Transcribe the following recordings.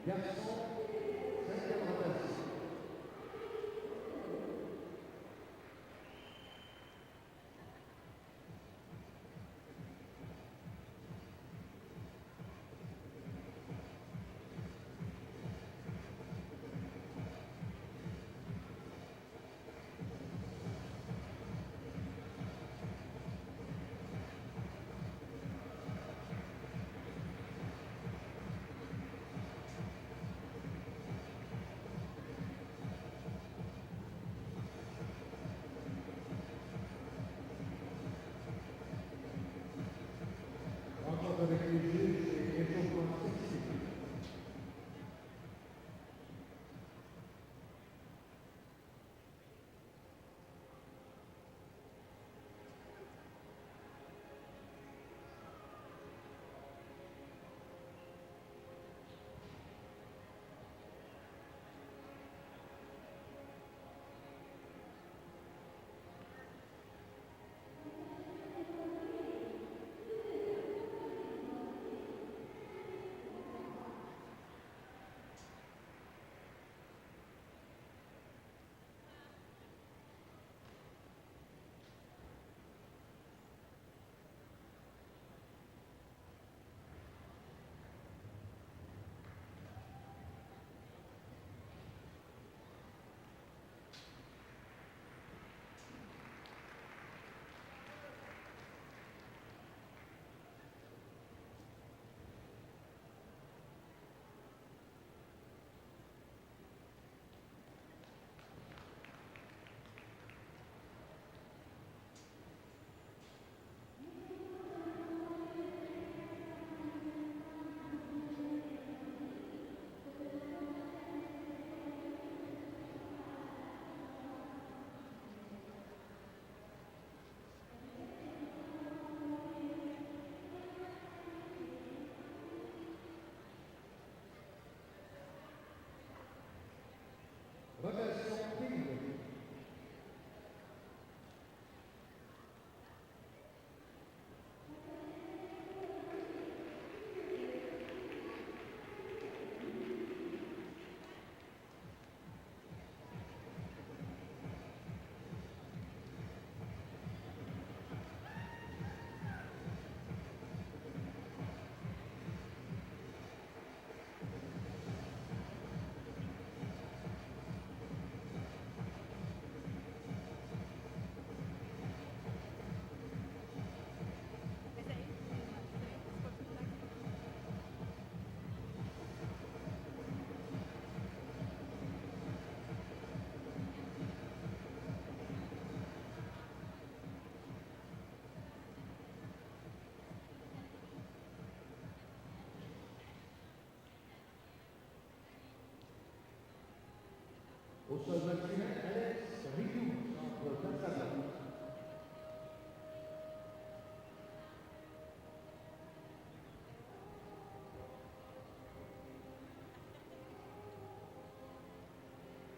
Garçon, 5e rotation. Rencontre avec les juges et échauffement spécifique. Rotation libre. Au sol masculin, Alex Rioux, centre Plaza.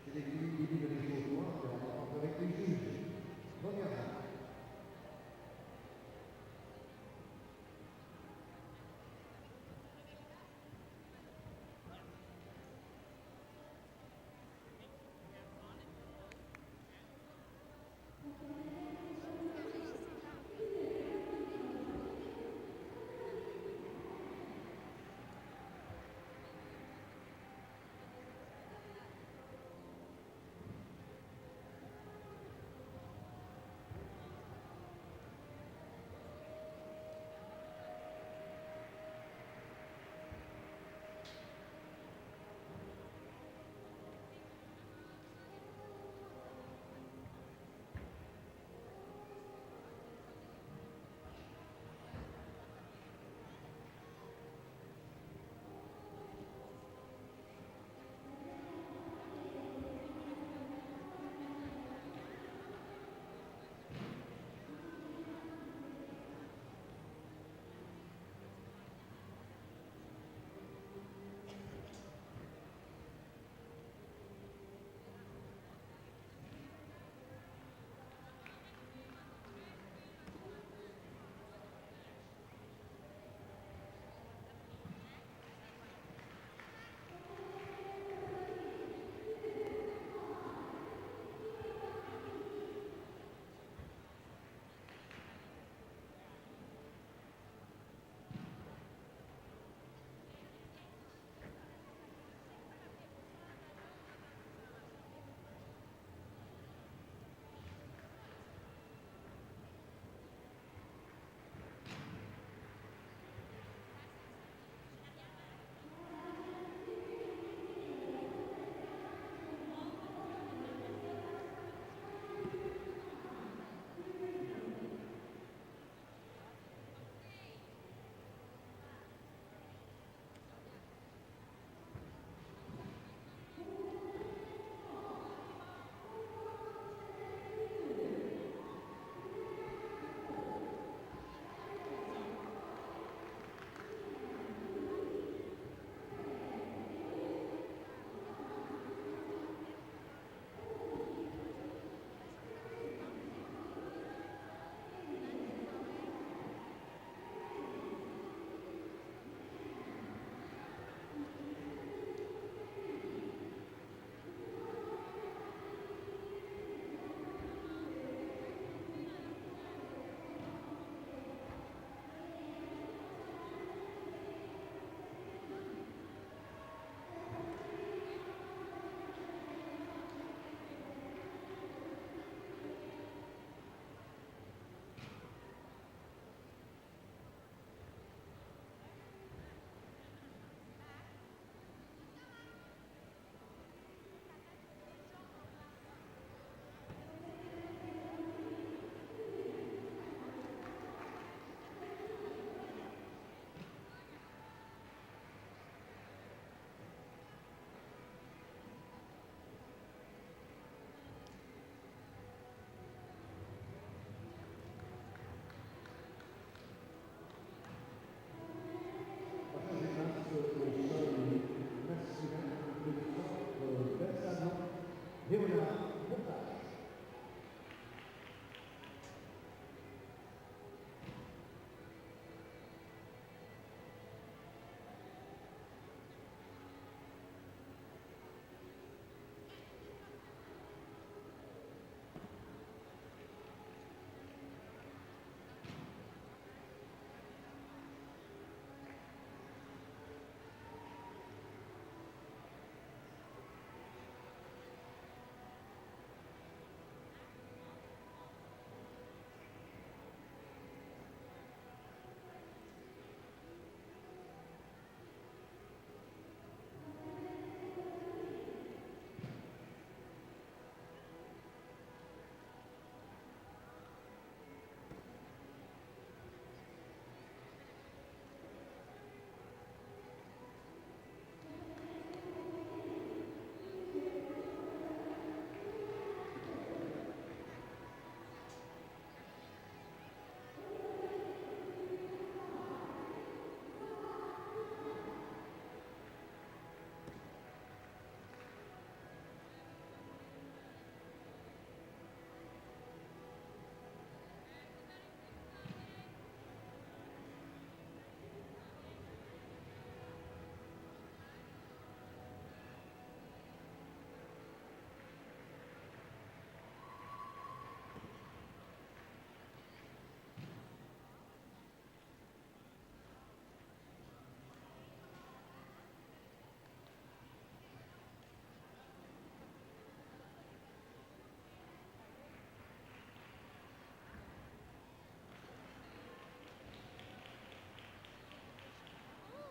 Chez les filles, il livre les échauffements, c'est la rencontre avec les juges. Première vague.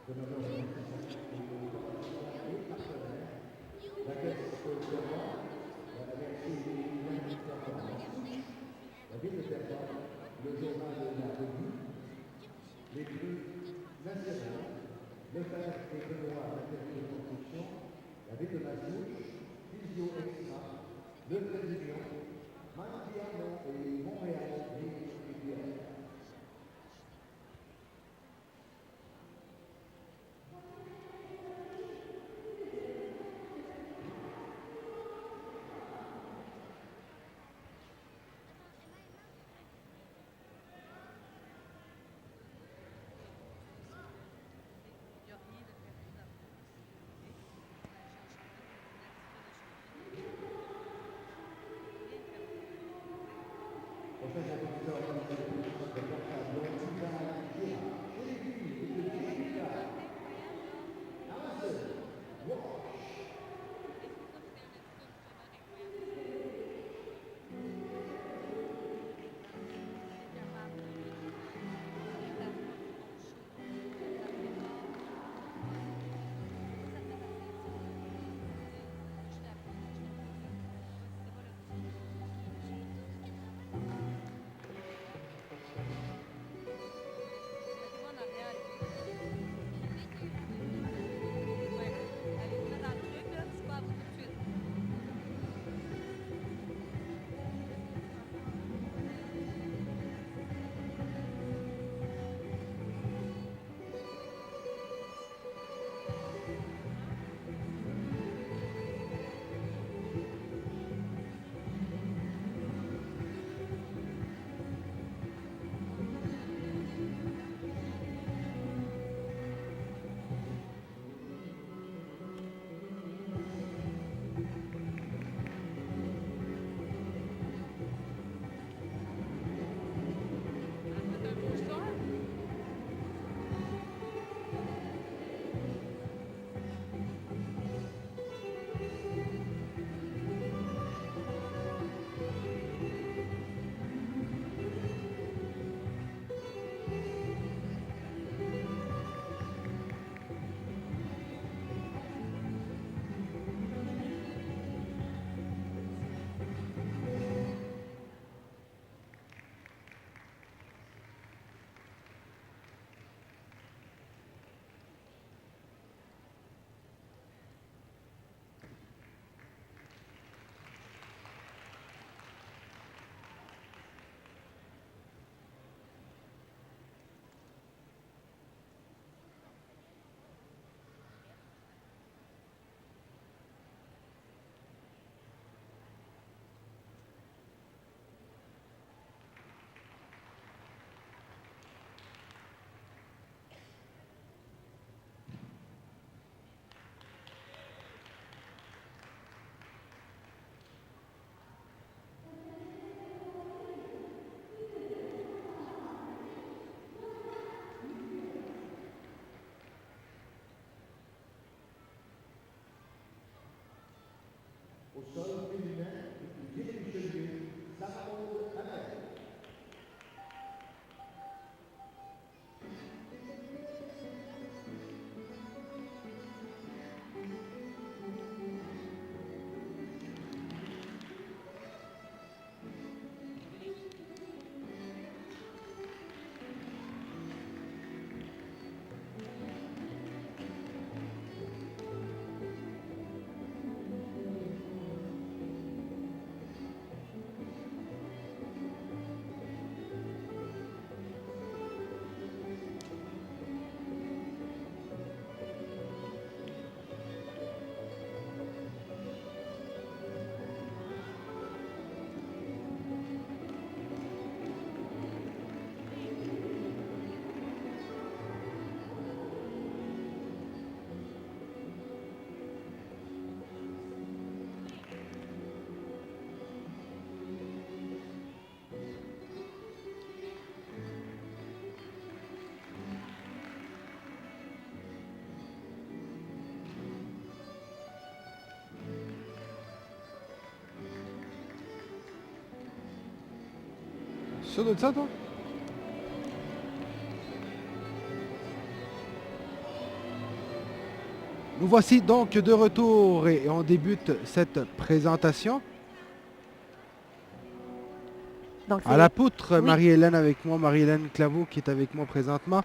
de notre et partenaires, la Caisse de Roi, la Merci la ville de Terrebonne, le journal de la revue, les grues nationales, le fer et Benoît matériaux de construction, la ville de Masouche, Physio Extra, le Président, Mantiano et Montréal, ville rivière. Au sol féminin, Gilles Richelieu, Sarah-Maud Hamel. Sûr de ça, toi? Nous voici donc de retour et on débute cette présentation. Donc, À la poutre, oui. Marie-Hélène avec moi, Marie-Hélène Claveau qui est avec moi présentement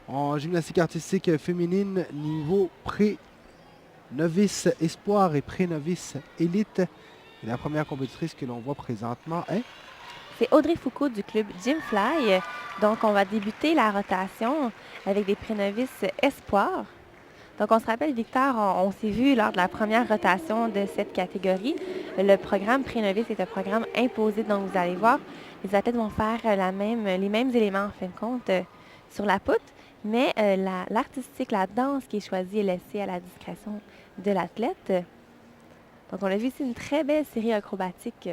en gymnastique artistique féminine niveau pré-novice espoir et pré-novice élite. Et la première compétitrice que l'on voit présentement est... C'est Audrey Foucault du club Gymfly. Donc, on va débuter la rotation avec des pré-novices espoirs. Donc, on se rappelle, Victor, on s'est vu lors de la première rotation de cette catégorie. Le programme pré-novice est un programme imposé. Donc, vous allez voir, les athlètes vont faire les mêmes éléments, en fin de compte, sur la poutre. Mais l'artistique, la danse qui est choisie est laissée à la discrétion de l'athlète. Donc, on a vu ici une très belle série acrobatique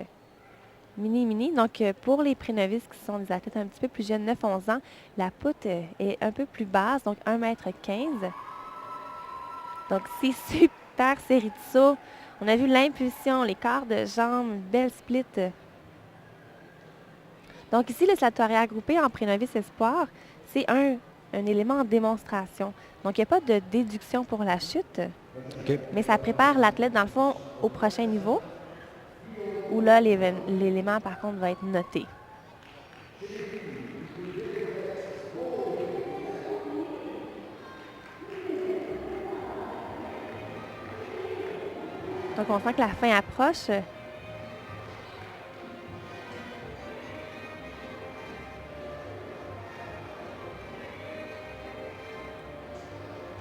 mini. Donc, pour les pré-novices qui sont des athlètes un petit peu plus jeunes, 9-11 ans, la poutre est un peu plus basse, donc 1,15 m. Donc, c'est super série de sauts. On a vu l'impulsion, les quarts de jambes, une belle split. Donc, ici, le salto arrière groupé en pré-novice espoir, c'est un élément en démonstration. Donc, il n'y a pas de déduction pour la chute, mais ça prépare l'athlète, dans le fond, au prochain niveau, où là, l'élément, par contre, va être noté. Donc, on sent que la fin approche.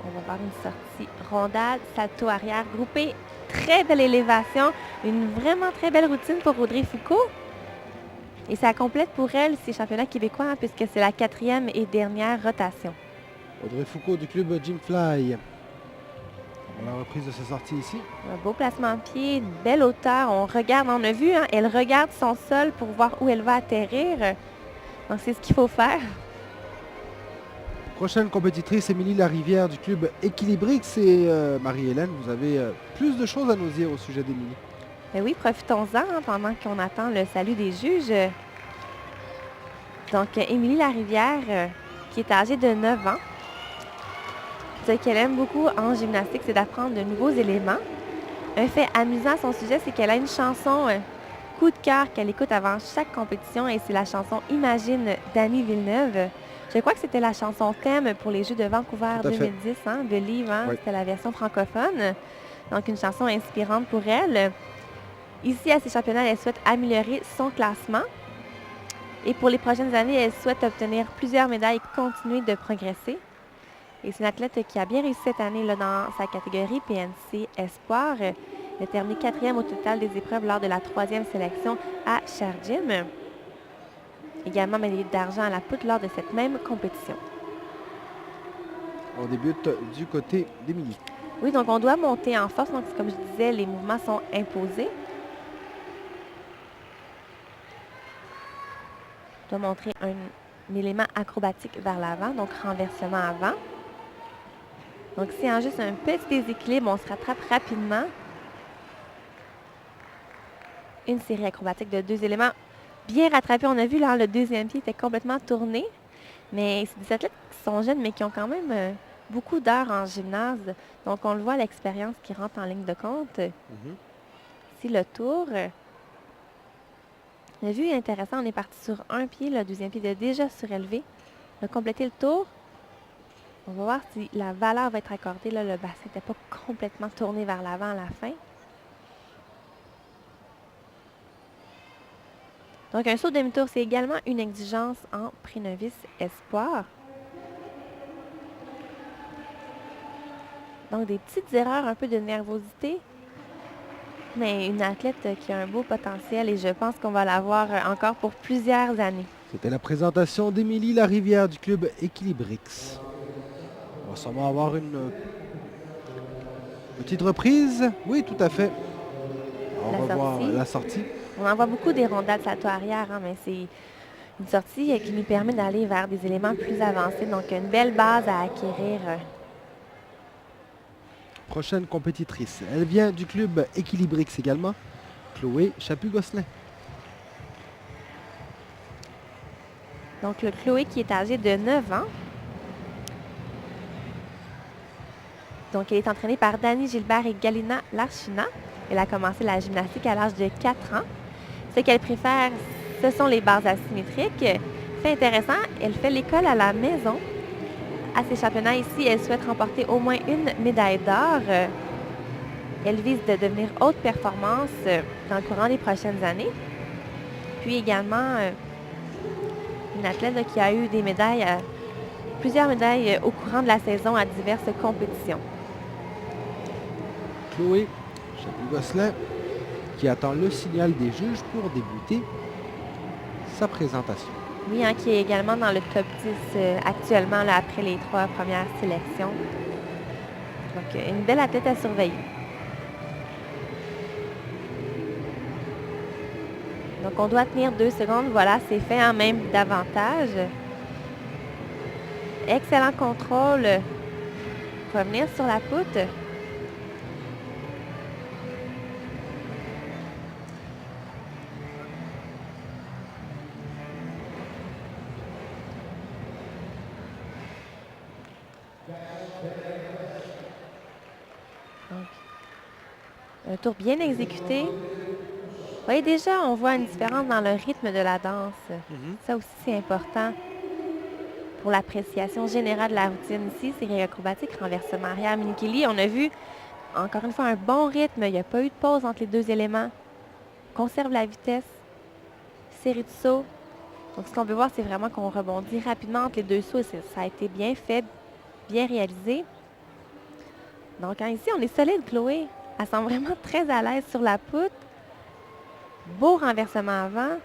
On va voir une sortie rondade, salto arrière groupé. Très belle élévation. Une vraiment très belle routine pour Audrey Foucault. Et ça complète pour elle ces championnats québécois, hein, puisque c'est la 4e et dernière rotation. Audrey Foucault du club Gymfly. La reprise de sa sortie ici. Un beau placement de pied, une belle hauteur. On regarde, on a vu, hein, elle regarde son sol pour voir où elle va atterrir. Donc, c'est ce qu'il faut faire. Prochaine compétitrice, Émilie Larivière du club Équilibrix. Et Marie-Hélène, vous avez plus de choses à nous dire au sujet d'Émilie. Ben oui, profitons-en, hein, pendant qu'on attend le salut des juges. Donc, Émilie Larivière, qui est âgée de 9 ans. Ce qu'elle aime beaucoup en gymnastique, c'est d'apprendre de nouveaux éléments. Un fait amusant à son sujet, c'est qu'elle a une chanson coup de cœur qu'elle écoute avant chaque compétition et c'est la chanson Imagine d'Annie Villeneuve. Je crois que c'était la chanson thème pour les Jeux de Vancouver 2010, hein, Believe, hein, oui. C'était la version francophone. Donc, une chanson inspirante pour elle. Ici, à ces championnats, elle souhaite améliorer son classement. Et pour les prochaines années, elle souhaite obtenir plusieurs médailles et continuer de progresser. Et c'est une athlète qui a bien réussi cette année là, dans sa catégorie PNC Espoir. Elle a terminé 4e au total des épreuves lors de la 3e sélection à Cher Gym. Également médaillée d'argent à la poutre lors de cette même compétition. On débute du côté d'Émilie. Oui, donc on doit monter en force. Donc, comme je disais, les mouvements sont imposés. On doit montrer un élément acrobatique vers l'avant, donc renversement avant. Donc, c'est en juste un petit déséquilibre, on se rattrape rapidement. Une série acrobatique de 2 éléments bien rattrapés. On a vu, là, le deuxième pied était complètement tourné. Mais c'est des athlètes qui sont jeunes, mais qui ont quand même beaucoup d'heures en gymnase. Donc, on le voit, l'expérience qui rentre en ligne de compte. Ici, le tour. On a vu, intéressant, on est parti sur un pied. Le deuxième pied est déjà surélevé. On a complété le tour. On va voir si la valeur va être accordée. Là, le bassin n'était pas complètement tourné vers l'avant à la fin. Donc, un saut demi-tour, c'est également une exigence en pré-novice espoir. Donc, des petites erreurs, un peu de nervosité. Mais une athlète qui a un beau potentiel et je pense qu'on va la voir encore pour plusieurs années. C'était la présentation d'Émilie Larivière du club Équilibrix. On va sûrement avoir une petite reprise. Oui, tout à fait. On va voir la sortie. On en voit beaucoup des rondades salto arrière, hein, mais c'est une sortie qui nous permet d'aller vers des éléments plus avancés. Donc, une belle base à acquérir. Prochaine compétitrice. Elle vient du club Équilibrix également. Chloé Chaput-Gosselin. Donc, le Chloé qui est âgée de 9 ans. Donc, elle est entraînée par Dani Gilbert et Galina Larchina. Elle a commencé la gymnastique à l'âge de 4 ans. Ce qu'elle préfère, ce sont les barres asymétriques. Fait intéressant, elle fait l'école à la maison. À ces championnats ici, elle souhaite remporter au moins une médaille d'or. Elle vise de devenir haute performance dans le courant des prochaines années. Puis également, une athlète là, qui a eu des médailles, plusieurs médailles au courant de la saison à diverses compétitions. Chloé Chaput-Gosselin qui attend le signal des juges pour débuter sa présentation. Oui, hein, qui est également dans le top 10 actuellement là, après les 3 premières sélections. Donc, une belle athlète à surveiller. Donc, on doit tenir 2 secondes. Voilà, c'est fait, hein, même davantage. Excellent contrôle. Revenir sur la poutre. Donc, un tour bien exécuté. Vous voyez, déjà, on voit une différence dans le rythme de la danse. Ça aussi, c'est important pour l'appréciation générale de la routine. Ici, série acrobatique, renversement arrière, mini-kili. On a vu, encore une fois, un bon rythme. Il n'y a pas eu de pause entre les 2 éléments. Conserve la vitesse. Série de sauts. Donc, ce qu'on veut voir, c'est vraiment qu'on rebondit rapidement entre les 2 sauts. Ça a été bien fait, bien réalisé. Donc, hein, ici, on est solide, Chloé. Elle semble vraiment très à l'aise sur la poutre. Beau renversement avant.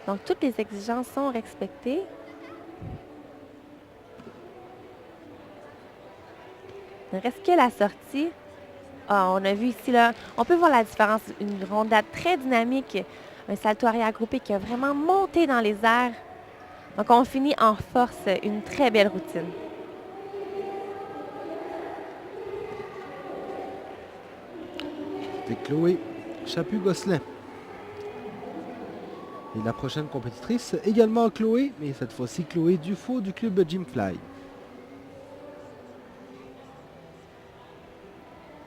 Donc, toutes les exigences sont respectées. Il ne reste que la sortie. Ah, on a vu ici, là, on peut voir la différence. Une rondade très dynamique. Un salto arrière groupé qui a vraiment monté dans les airs. Donc, on finit en force. Une très belle routine. C'est Chloé Chaput-Gosselin. Et la prochaine compétitrice, également Chloé, mais cette fois-ci Chloé Dufaux du club Gymfly.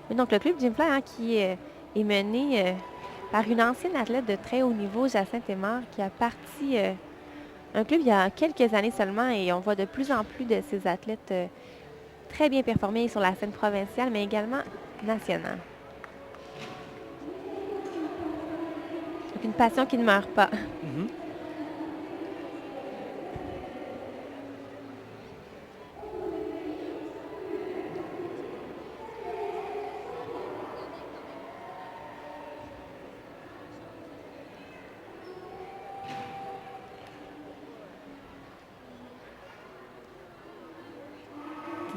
Oui, donc, le club Gymfly, hein, qui est mené par une ancienne athlète de très haut niveau, Jacinthe Aymar, qui a parti un club il y a quelques années seulement, et on voit de plus en plus de ces athlètes très bien performer sur la scène provinciale, mais également nationale. Donc, une passion qui ne meurt pas.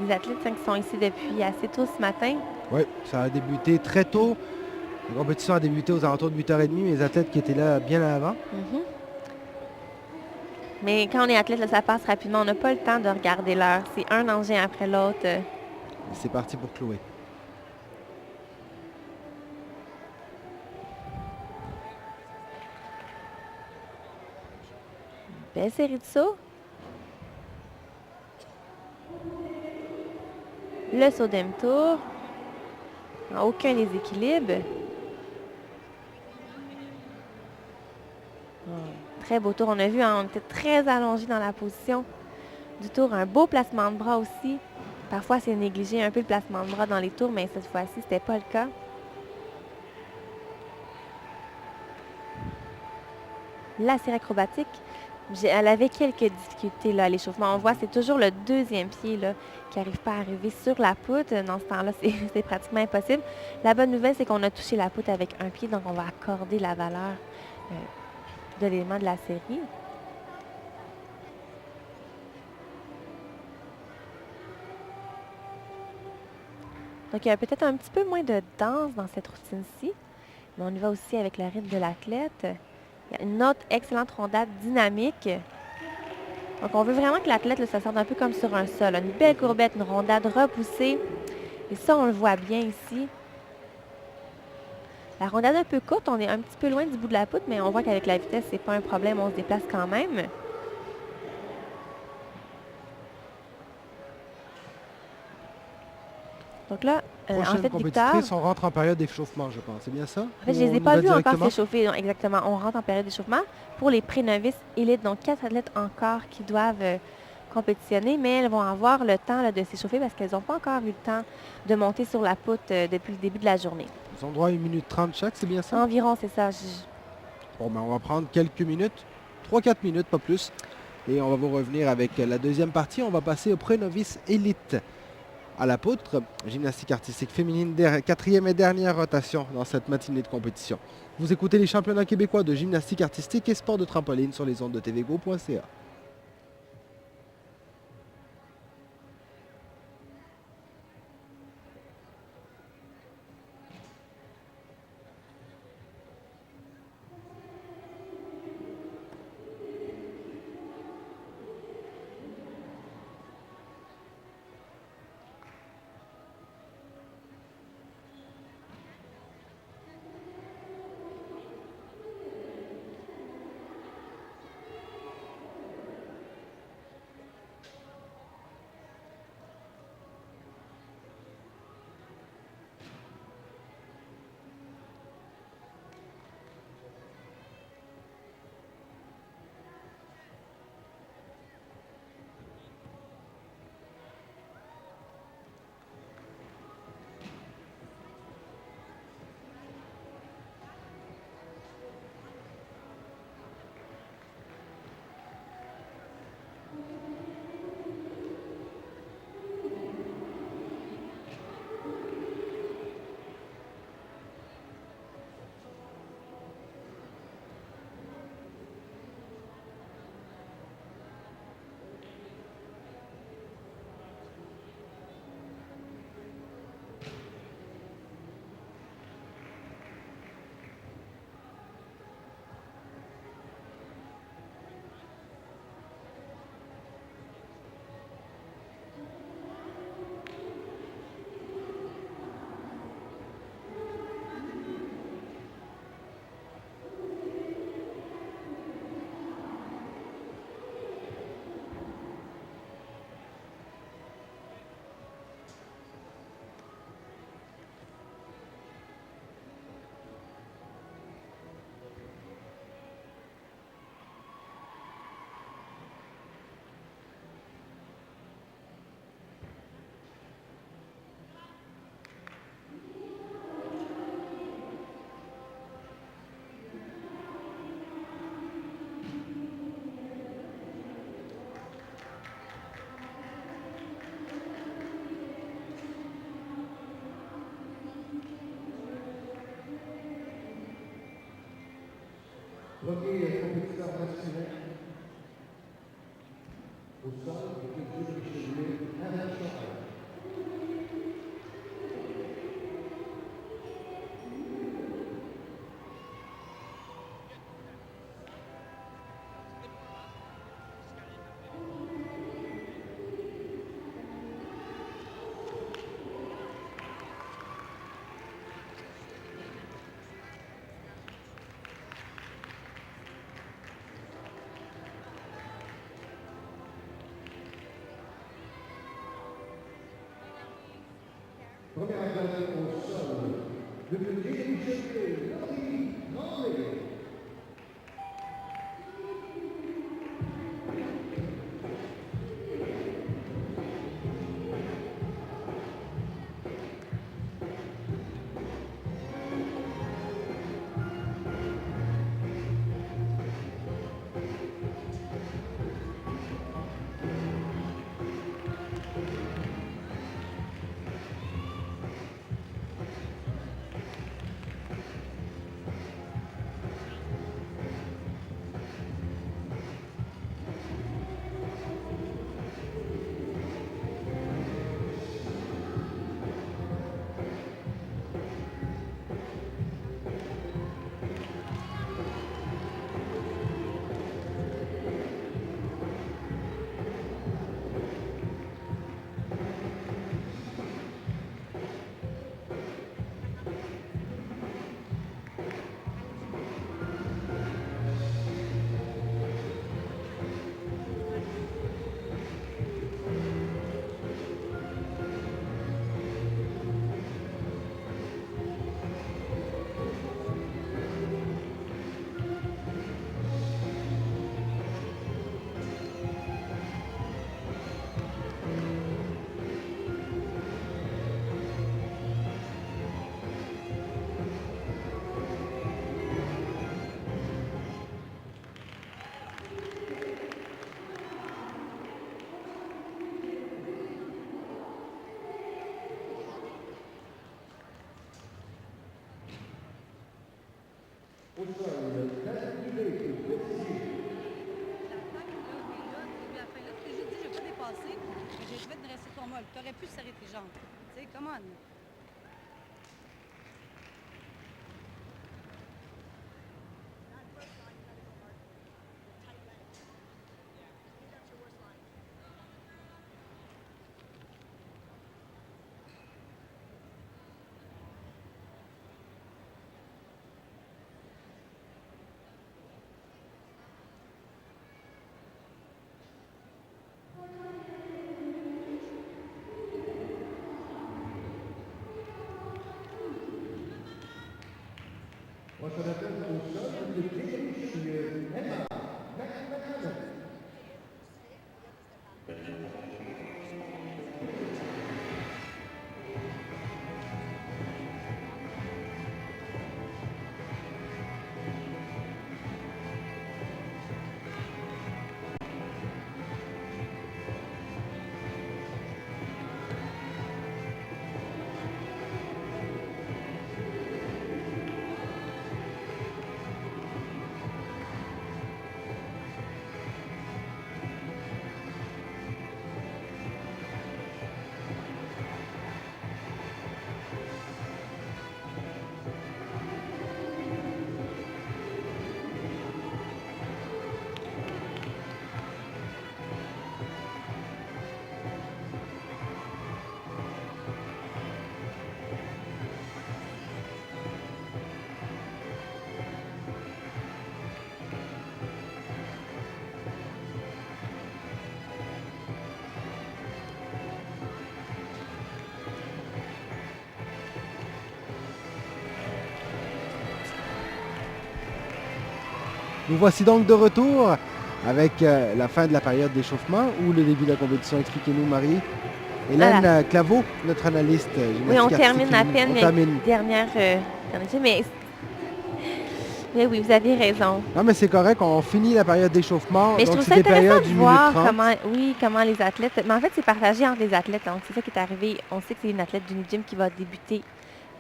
Les athlètes qui sont ici depuis assez tôt ce matin. Oui, ça a débuté très tôt. La compétition a débuté aux alentours de 8h30, mais les athlètes qui étaient là bien avant. Mais quand on est athlète, là, ça passe rapidement. On n'a pas le temps de regarder l'heure. C'est un engin après l'autre. C'est parti pour Chloé. Belle série de sauts. Le saut demi-tour. Aucun déséquilibre. Très beau tour. On a vu, hein, on était très allongé dans la position du tour. Un beau placement de bras aussi. Parfois, c'est négligé un peu le placement de bras dans les tours, mais cette fois-ci, ce n'était pas le cas. La série acrobatique, elle avait quelques difficultés là, à l'échauffement. On voit, c'est toujours le 2e pied là, qui n'arrive pas à arriver sur la poutre. Dans ce temps-là, c'est pratiquement impossible. La bonne nouvelle, c'est qu'on a touché la poutre avec un pied, donc on va accorder la valeur de l'élément de la série. Donc, il y a peut-être un petit peu moins de danse dans cette routine-ci, mais on y va aussi avec le rythme de l'athlète. Il y a une autre excellente rondade dynamique. Donc, on veut vraiment que l'athlète se sente un peu comme sur un sol. Une belle courbette, une rondade repoussée. Et ça, on le voit bien ici. La rondade un peu courte, on est un petit peu loin du bout de la poutre, mais on voit qu'avec la vitesse, c'est pas un problème. On se déplace quand même. Donc là, en Prochaine fait, Victor, compétitrice, on rentre en période d'échauffement, je pense. C'est bien ça? en fait, je Ou les on ai y pas va vus encore directement? s'échauffer, non, exactement. On rentre en période d'échauffement pour les pré-novices élites. Donc, 4 athlètes encore qui doivent compétitionner, mais elles vont avoir le temps là, de s'échauffer parce qu'elles n'ont pas encore eu le temps de monter sur la poutre depuis le début de la journée. Ils ont droit à 1 minute 30 chaque, c'est bien ça? Environ, c'est ça. Bon, ben, on va prendre quelques minutes, 3-4 minutes, pas plus. Et on va vous revenir avec la deuxième partie. On va passer au pré-novice élite à la poutre. Gymnastique artistique féminine, quatrième et dernière rotation dans cette matinée de compétition. Vous écoutez les championnats québécois de gymnastique artistique et sport de trampoline sur les ondes de tvgo.ca. Premier compétiteur masculin au sol de Richelieu international. Première athlète au sol de Richelieu, Laurie Landry. Au sol, tête levée pour préciser. J'ai juste dit, je vais pas dépasser, mais j'ai fait de rester ton molle. Tu aurais pu serrer tes jambes. Tu sais, come on. Prochain appel au sol, le British Emma McMahon. Nous voici donc de retour avec la fin de la période d'échauffement ou le début de la compétition. Expliquez-nous, Marie. Hélène Claveau, notre analyste gymnastique Oui, on artistique termine à féminine. peine On les termine. dernières mais oui, vous avez raison. Non, mais c'est correct, on finit la période d'échauffement. Mais je Donc, trouve c'est ça des intéressant périodes de d'une minute voir 30. comment les athlètes... Mais en fait, c'est partagé entre les athlètes. Donc, c'est ça qui est arrivé. On sait que c'est une athlète du gym qui va débuter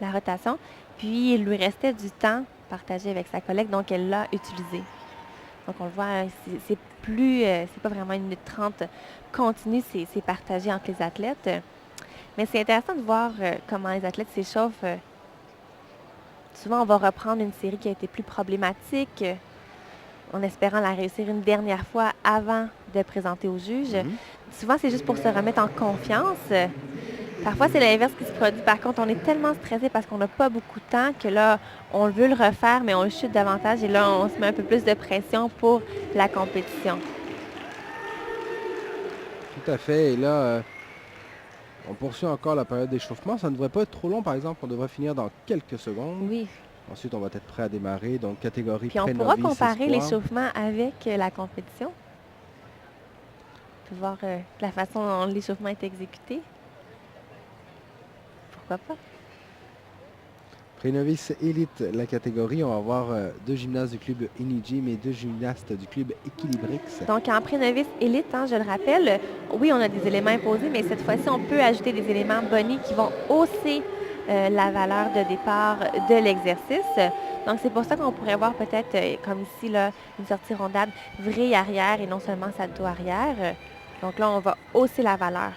la rotation. Puis, il lui restait du temps partagé avec sa collègue, donc elle l'a utilisé. Donc, on le voit, c'est plus... c'est pas vraiment une minute 30 continue, c'est partagé entre les athlètes. Mais c'est intéressant de voir comment les athlètes s'échauffent. Souvent, on va reprendre une série qui a été plus problématique, en espérant la réussir une dernière fois avant de présenter au juge. Souvent, c'est juste pour se remettre en confiance. Parfois, c'est l'inverse qui se produit. Par contre, on est tellement stressé parce qu'on n'a pas beaucoup de temps que là, on veut le refaire, mais on le chute davantage et là, on se met un peu plus de pression pour la compétition. Tout à fait. Et là, on poursuit encore la période d'échauffement. Ça ne devrait pas être trop long, par exemple. On devrait finir dans quelques secondes. Oui. Ensuite, on va être prêt à démarrer. Donc, catégorie Puis on pré-novice, pourra comparer espoir. l'échauffement avec la compétition. On peut voir la façon dont l'échauffement est exécuté. Pourquoi pas? Pré-novice élite, la catégorie. On va avoir 2 gymnastes du club Inigym et 2 gymnastes du club Equilibrix. Donc, en pré-novice élite, je le rappelle, oui, on a des éléments imposés, mais cette fois-ci, on peut ajouter des éléments bonus qui vont hausser la valeur de départ de l'exercice. Donc, c'est pour ça qu'on pourrait voir peut-être, comme ici, là, une sortie rondade vrille arrière et non seulement salto arrière. Donc là, on va hausser la valeur.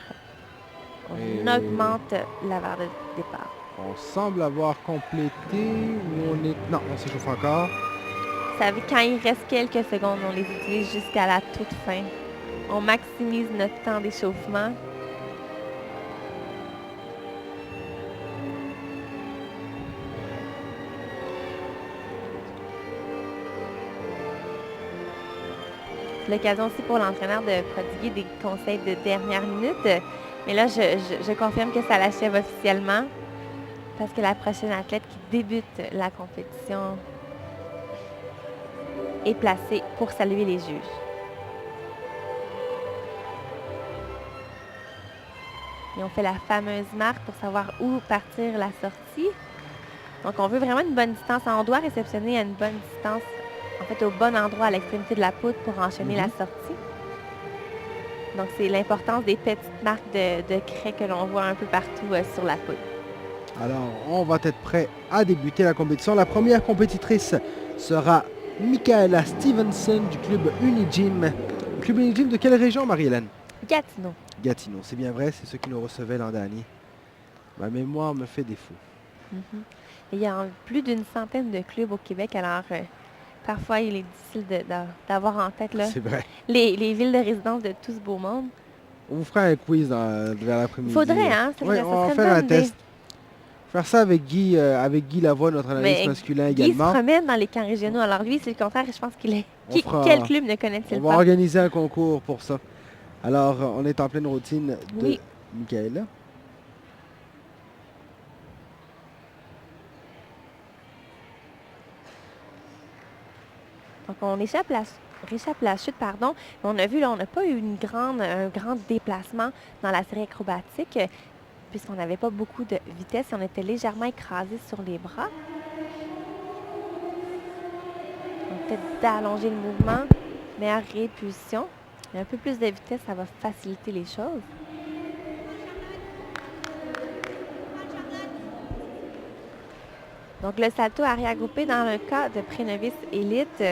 On augmente la valeur de départ. On semble avoir complété ou on est... Non, on s'échauffe encore. Vous savez, quand il reste quelques secondes, on les utilise jusqu'à la toute fin. On maximise notre temps d'échauffement. C'est l'occasion aussi pour l'entraîneur de prodiguer des conseils de dernière minute. Mais là, je confirme que ça l'achève officiellement parce que la prochaine athlète qui débute la compétition est placée pour saluer les juges. Et on fait la fameuse marque pour savoir où partir la sortie. Donc, on veut vraiment une bonne distance. On doit réceptionner à une bonne distance, en fait, au bon endroit à l'extrémité de la poutre pour enchaîner la sortie. Donc, c'est l'importance des petites marques de craie que l'on voit un peu partout sur la poutre. Alors, on va être prêt à débuter la compétition. La première compétitrice sera Michaela Stevenson du club Unigym. Le club Unigym de quelle région, Marie-Hélène? Gatineau. Gatineau, c'est bien vrai, c'est ceux qui nous recevaient l'an dernier. Ma mémoire me fait défaut. Mhm. Il y a plus d'une centaine de clubs au Québec, alors parfois il est difficile d'avoir en tête là, C'est vrai. les villes de résidence de tout ce beau monde. On vous fera un quiz vers l'après-midi. Il faudrait, hein? Oui, Ça on va serait faire une un bonne idée. test. Faire ça avec Guy Lavoie, notre analyste Mais masculin Guy se également. promène dans les camps régionaux. Alors lui, c'est le contraire. Je pense qu'il est... On fera- Quel club ne On connaît-il va pas? organiser un concours pour ça. Alors, on est en pleine routine de Oui. Michaela. Donc on réchappe la chute, pardon. Mais on a vu, là, on n'a pas eu un grand déplacement dans la série acrobatique, puisqu'on n'avait pas beaucoup de vitesse et on était légèrement écrasé sur les bras. On va peut-être d'allonger le mouvement, meilleure répulsion. Et un peu plus de vitesse, ça va faciliter les choses. Donc le salto arrière groupé dans le cas de pré-novice élite,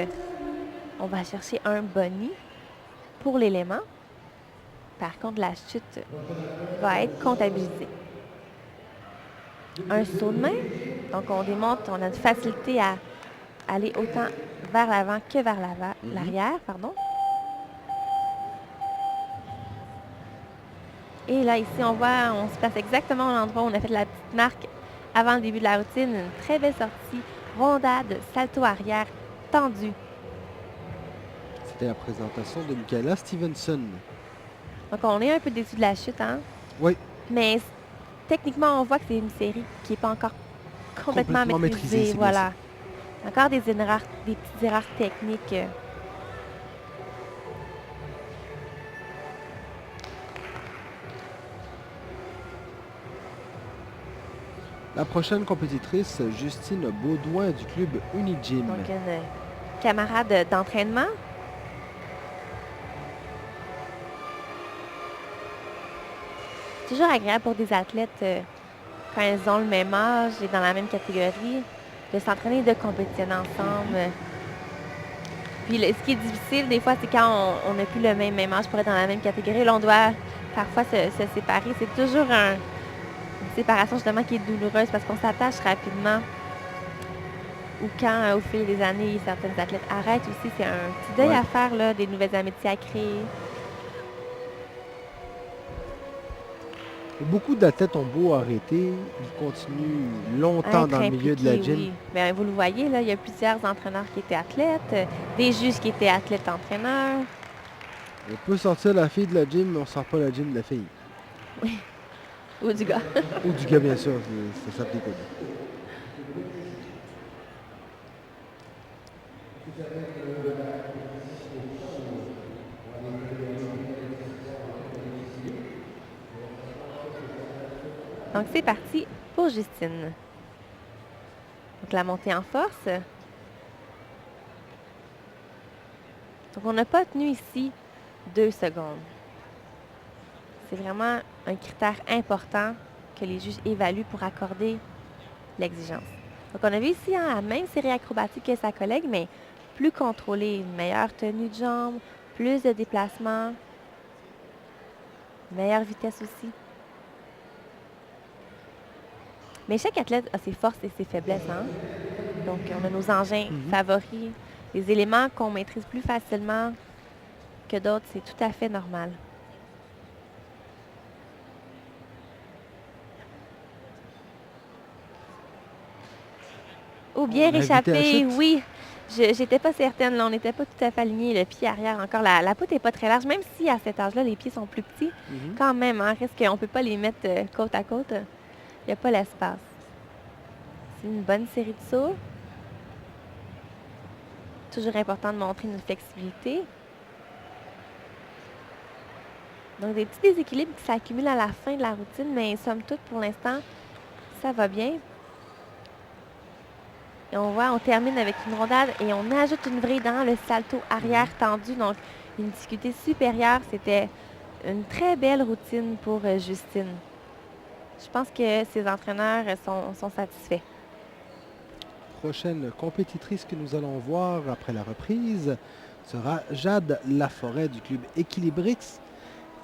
on va chercher un boni pour l'élément. Par contre, la chute va être comptabilisée. Un saut de main. Donc on démontre, on a une facilité à aller autant vers l'avant que vers l'arrière, pardon. Et là, ici, on voit, on se place exactement à l'endroit où on a fait la petite marque avant le début de la routine. Une très belle sortie, rondade, salto arrière, tendu. C'était la présentation de Michaela Stevenson. Donc, on est un peu déçu de la chute, hein? Oui. Mais techniquement, on voit que c'est une série qui n'est pas encore complètement maîtrisée. c'est bien Voilà. Encore des petites erreurs techniques. La prochaine compétitrice, Justine Baudouin du club Unigym. Donc, une camarade d'entraînement. Toujours agréable pour des athlètes quand elles ont le même âge et dans la même catégorie, de s'entraîner, de compétitionner ensemble. Puis ce qui est difficile des fois, c'est quand on n'a plus le même âge pour être dans la même catégorie. Là, on doit parfois se séparer. C'est toujours une séparation justement qui est douloureuse parce qu'on s'attache rapidement. Ou quand, au fil des années, certaines athlètes arrêtent aussi, c'est un petit deuil à faire, là, des nouvelles amitiés à créer. Beaucoup d'athlètes ont beau arrêter, ils continuent longtemps dans le milieu de la gym. Oui. Bien, vous le voyez, là, il y a plusieurs entraîneurs qui étaient athlètes, des juges qui étaient athlètes-entraîneurs. On peut sortir la fille de la gym, mais on ne sort pas la gym de la fille. Oui. Ou du gars. Ou du gars, bien sûr, ça s'applique au gars. Donc, c'est parti pour Justine. Donc, la montée en force. Donc, on n'a pas tenu ici 2 secondes. C'est vraiment un critère important que les juges évaluent pour accorder l'exigence. Donc, on a vu ici la même série acrobatique que sa collègue, mais plus contrôlée, une meilleure tenue de jambes, plus de déplacements, meilleure vitesse aussi. Mais chaque athlète a ses forces et ses faiblesses, hein? Donc, on a nos engins favoris, les éléments qu'on maîtrise plus facilement que d'autres, c'est tout à fait normal. Ou bien On a évité la réchappé, chute. oui. J'étais pas certaine, là, on n'était pas tout à fait alignés. Le pied arrière encore, la poutre n'est pas très large, même si à cet âge-là, les pieds sont plus petits. Quand même, hein, reste qu'on ne peut pas les mettre côte à côte. Il n'y a pas l'espace. C'est une bonne série de sauts. Toujours important de montrer une flexibilité. Donc, des petits déséquilibres qui s'accumulent à la fin de la routine, mais somme toute, pour l'instant, ça va bien. Et on voit, on termine avec une rondade et on ajoute une vrille dans le salto arrière tendu. Donc, une difficulté supérieure. C'était une très belle routine pour Justine. je pense que ses entraîneurs sont satisfaits. Prochaine compétitrice que nous allons voir après la reprise sera Jade Laforêt du club Équilibrix.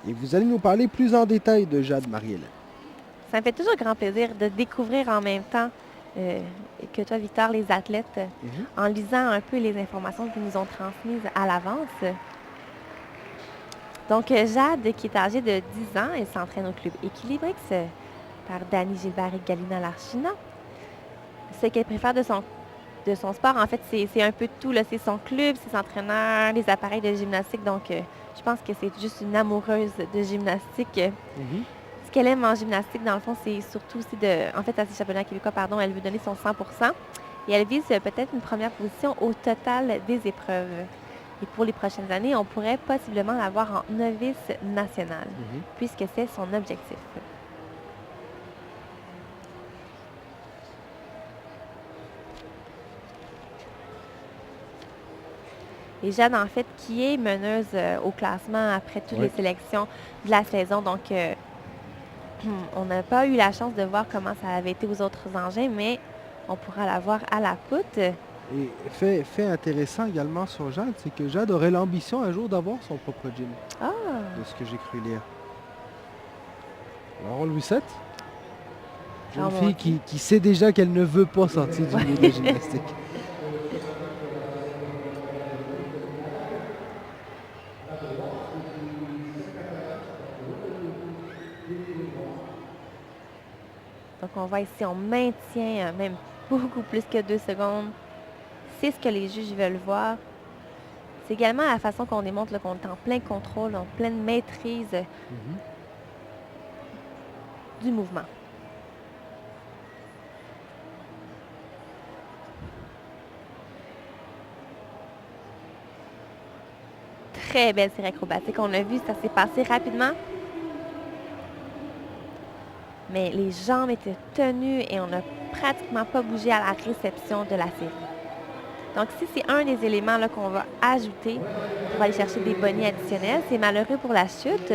Et vous allez nous parler plus en détail de Jade, Marie-Hélène. Ça me fait toujours grand plaisir de découvrir en même temps que toi, Victor, les athlètes, en lisant un peu les informations qu'ils nous ont transmises à l'avance. Donc, Jade, qui est âgée de 10 ans, elle s'entraîne au club Équilibrix par Dany Gilbert et Galina Larchina. Ce qu'elle préfère de son sport, en fait, c'est un peu de tout. C'est son club, ses entraîneurs, les appareils de gymnastique. Donc, je pense que c'est juste une amoureuse de gymnastique. Ce qu'elle aime en gymnastique, dans le fond, c'est surtout aussi en fait, à ces championnats québécois, elle veut donner son 100 et elle vise peut-être une première position au total des épreuves. Et pour les prochaines années, on pourrait possiblement la voir en novice nationale, puisque c'est son objectif. Et Jade, en fait, qui est meneuse au classement après toutes les sélections de la saison. Donc, on n'a pas eu la chance de voir comment ça avait été aux autres engins, mais on pourra la voir à la poutre. Et fait intéressant également sur Jade, c'est que Jade aurait l'ambition un jour d'avoir son propre gym. Ah! De ce que j'ai cru lire. Alors, on lui souhaite. Jeune fille qui sait déjà qu'elle ne veut pas sortir du milieu de gymnastique. Donc, on voit ici, on maintient même beaucoup plus que 2 secondes. C'est ce que les juges veulent voir. C'est également la façon qu'on démontre qu'on est en plein contrôle, en pleine maîtrise du mouvement. Très belle série acrobatique. On l'a vu, ça s'est passé rapidement. Mais les jambes étaient tenues et on n'a pratiquement pas bougé à la réception de la série. Donc, si c'est un des éléments qu'on va ajouter pour aller chercher des bonnets additionnels, c'est malheureux pour la chute.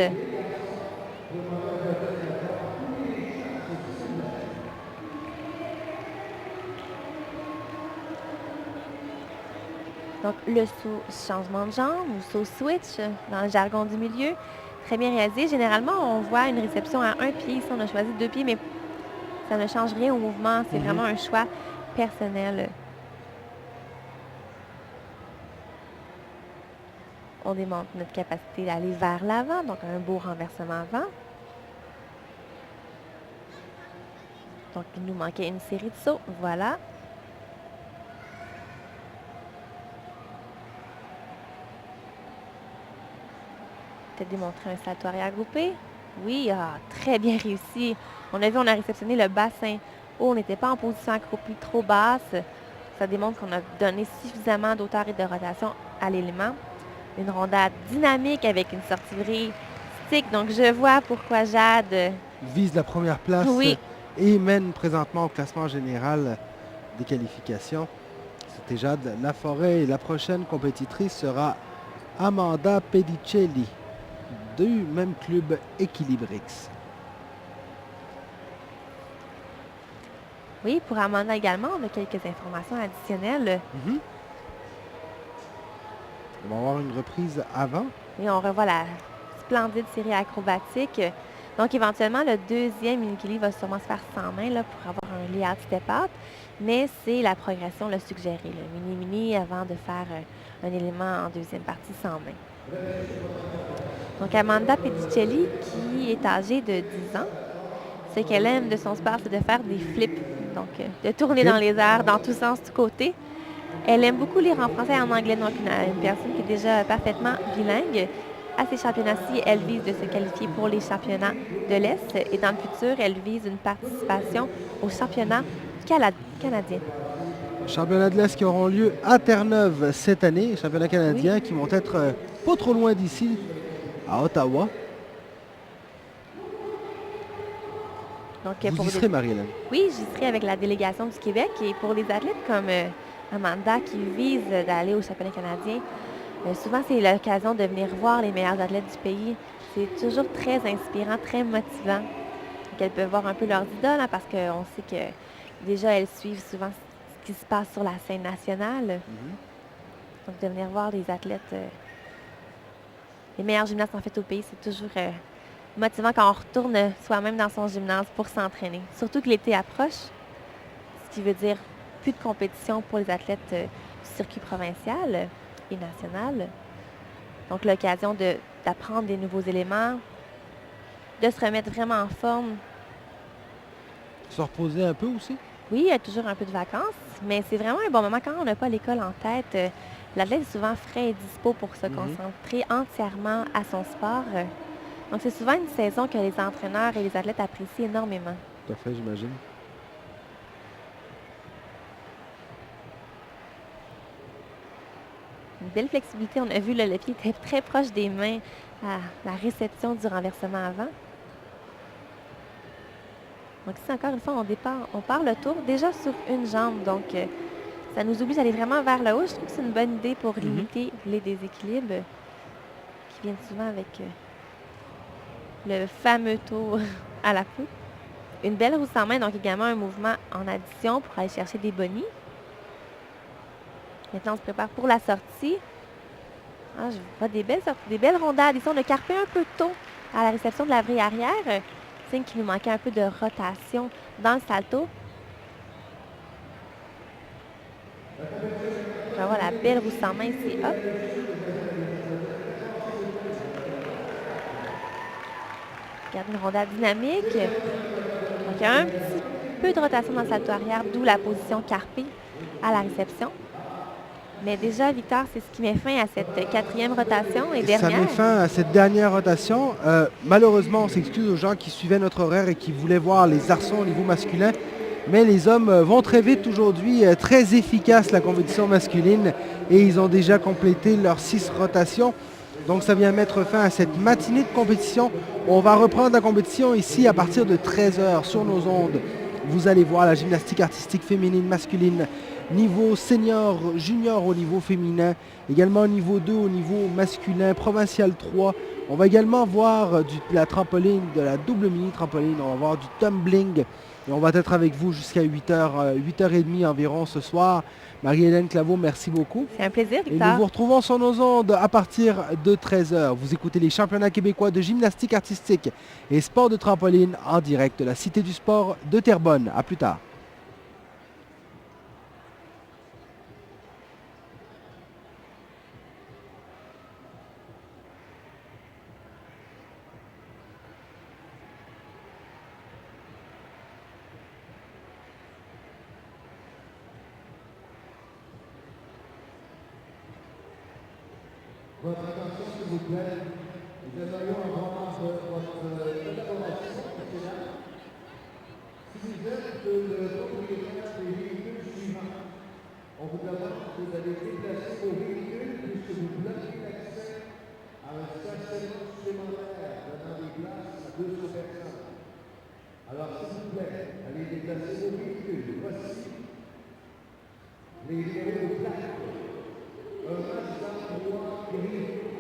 Donc, le saut changement de jambe ou saut switch dans le jargon du milieu, très bien réalisé. Généralement, on voit une réception à un pied. Ici, on a choisi 2 pieds, mais ça ne change rien au mouvement. C'est vraiment un choix personnel. On démontre notre capacité d'aller vers l'avant, donc un beau renversement avant. Donc, il nous manquait une série de sauts. Voilà. Peut-être démontrer un salto arrière groupé. Oui, très bien réussi. On a vu, on a réceptionné le bassin haut. On n'était pas en position accroupie trop basse. Ça démontre qu'on a donné suffisamment d'auteur et de rotation à l'élément. Une rondade dynamique avec une sortie vrille stick. Donc, je vois pourquoi Jade vise la première place et mène présentement au classement général des qualifications. C'était Jade Laforêt et la prochaine compétitrice sera Amanda Pedicelli du même club Équilibrix. Oui, pour Amanda également, on a quelques informations additionnelles. On va avoir une reprise avant. Et on revoit la splendide série acrobatique. Donc, éventuellement, le deuxième mini-kili va sûrement se faire sans main pour avoir un layout step-out. Mais c'est la progression le suggéré, le mini-mini, avant de faire un élément en deuxième partie sans main. Donc, Amanda Pedicelli, qui est âgée de 10 ans, ce qu'elle aime de son sport, c'est de faire des flips. Donc, de tourner dans les airs, dans tous sens, du côté. Elle aime beaucoup lire en français et en anglais, donc une personne qui est déjà parfaitement bilingue. À ces championnats-ci, elle vise de se qualifier pour les championnats de l'Est et dans le futur, elle vise une participation aux championnats canadiens. Championnats de l'Est qui auront lieu à Terre-Neuve cette année, championnats canadiens qui vont être pas trop loin d'ici, à Ottawa. Donc, vous y serez, Marie-Hélène? Oui, j'y serai avec la délégation du Québec et pour les athlètes comme Amanda qui vise d'aller au championnat canadien, souvent c'est l'occasion de venir voir les meilleurs athlètes du pays. C'est toujours très inspirant, très motivant. Donc, elles peuvent voir un peu leurs idoles, hein, parce qu'on sait que déjà, elles suivent souvent ce qui se passe sur la scène nationale. Donc, de venir voir les athlètes, les meilleurs gymnastes en fait au pays, c'est toujours motivant quand on retourne soi-même dans son gymnase pour s'entraîner. Surtout que l'été approche, ce qui veut dire plus de compétition pour les athlètes du circuit provincial et national. Donc, l'occasion d'apprendre des nouveaux éléments, de se remettre vraiment en forme. Se reposer un peu aussi? Oui, il y a toujours un peu de vacances, mais c'est vraiment un bon moment quand on n'a pas l'école en tête. L'athlète est souvent frais et dispo pour se concentrer entièrement à son sport. Donc, c'est souvent une saison que les entraîneurs et les athlètes apprécient énormément. Tout à fait, j'imagine. Une belle flexibilité. On a vu, le pied était très proche des mains à la réception du renversement avant. Donc ici, encore une fois, on part le tour déjà sur une jambe. Donc, ça nous oblige à aller vraiment vers le haut. Je trouve que c'est une bonne idée pour limiter les déséquilibres qui viennent souvent avec le fameux tour à la poutre. Une belle roue sans main, donc également un mouvement en addition pour aller chercher des bonnies. Maintenant, on se prépare pour la sortie. Ah, je vois des belles rondades. Ici, on a carpé un peu tôt à la réception de la vrille arrière. Signe qu'il nous manquait un peu de rotation dans le salto. Je vais voir la belle roue sans main ici. Hop. Regarde une rondade dynamique. Donc, il y a un petit peu de rotation dans le salto arrière, d'où la position carpée à la réception. Mais déjà, Victor, c'est ce qui met fin à cette 4e rotation et dernière. Ça met fin à cette dernière rotation. Malheureusement, on s'excuse aux gens qui suivaient notre horaire et qui voulaient voir les arçons au niveau masculin. Mais les hommes vont très vite aujourd'hui, très efficace la compétition masculine. Et ils ont déjà complété leurs 6 rotations. Donc ça vient mettre fin à cette matinée de compétition. On va reprendre la compétition ici à partir de 13h sur nos ondes. Vous allez voir la gymnastique artistique féminine, masculine, niveau senior, junior au niveau féminin, également niveau 2 au niveau masculin, provincial 3. On va également voir de la trampoline, de la double mini trampoline, on va voir du tumbling. Et on va être avec vous jusqu'à 8h, 8h30 environ ce soir. Marie-Hélène Claveau, merci beaucoup. C'est un plaisir, Victor. Et nous vous retrouvons sur nos ondes à partir de 13h. Vous écoutez les championnats québécois de gymnastique artistique et sport de trampoline en direct de la Cité du Sport de Terrebonne. À plus tard. Votre attention, s'il vous plaît. Nous aimerions avoir votre collaboration nationale. Si vous êtes le propriétaire des véhicules suivants, on vous demande d'aller déplacer vos véhicules puisque vous bloquez l'accès à un stationnement supplémentaire donnant des places à 200 personnes. Alors, s'il vous plaît, allez déplacer vos véhicules. Voici les numéros de plaque. Un Mazda 3 gris,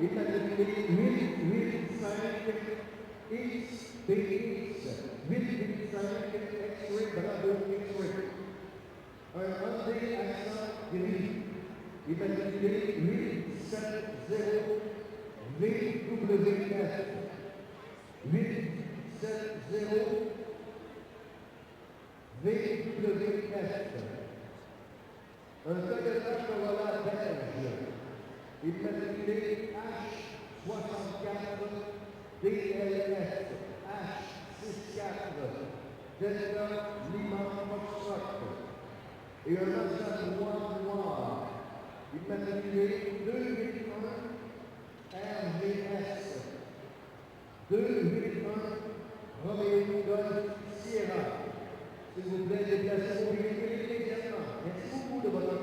immatriculé 885 XBX, 885 X-Ray Bravo X-Ray. Un Hyundai Accent gris, immatriculé 870 VW4, 870 VW4. Un Toyota Corolla belge, immatriculé H64 DLS, H64 Delta Lima Foxtrot. Et un Mazda 3 noir, immatriculé 281 RVS, 281 Romeo Golf Sierra. S'il vous plaît, déplacez vos véhicules immédiatement. Merci beaucoup de votre